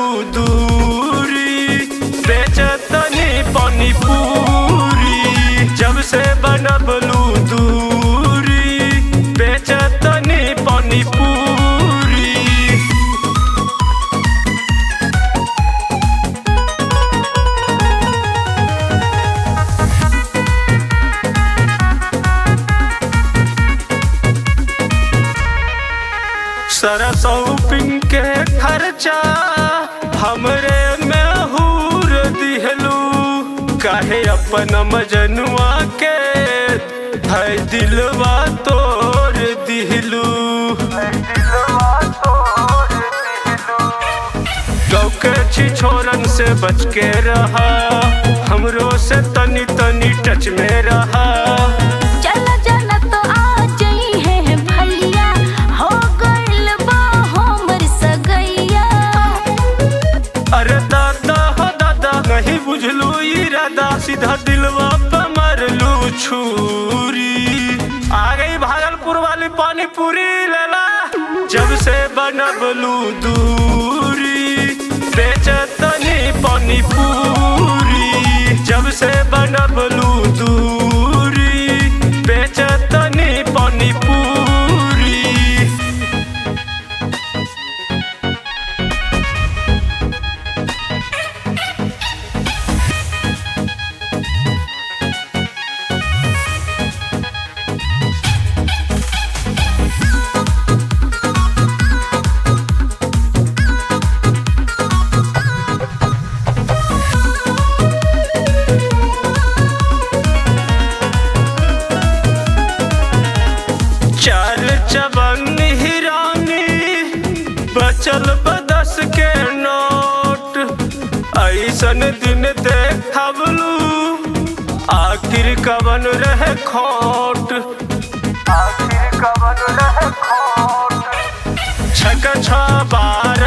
बनबलू दूरी, बेचतनी पानी पूरी। जब से बनबलू दूरी, बेचतनी पानी पूरी। सारा शॉपिंग के खर्चा हमरे में हूर दिहलू, काहे अपन मजनुआ के है दिलवा तोड़ दिहलू। गाँव के छिछोरन से बच के रहा, हमरो से तनी तनी टच में रहा। अरे दादा हो दादा नहीं बुझलू इरादा, सीधा दिलवा पे मारलू छुरी। आ गई भागलपुर वाली पानी पूरी लेला। जब से बनबलू दूरी, बेचतनी पानी पूरी। जब से बनबलू दूरी, बेचतनी पानी पूरी। चाल चबन हिरानी बचल बदस के नोट, ऐसन दिन देखबलू आखिर कवन रहे खोट। आखिर कवन रहे खोट। छक छ बार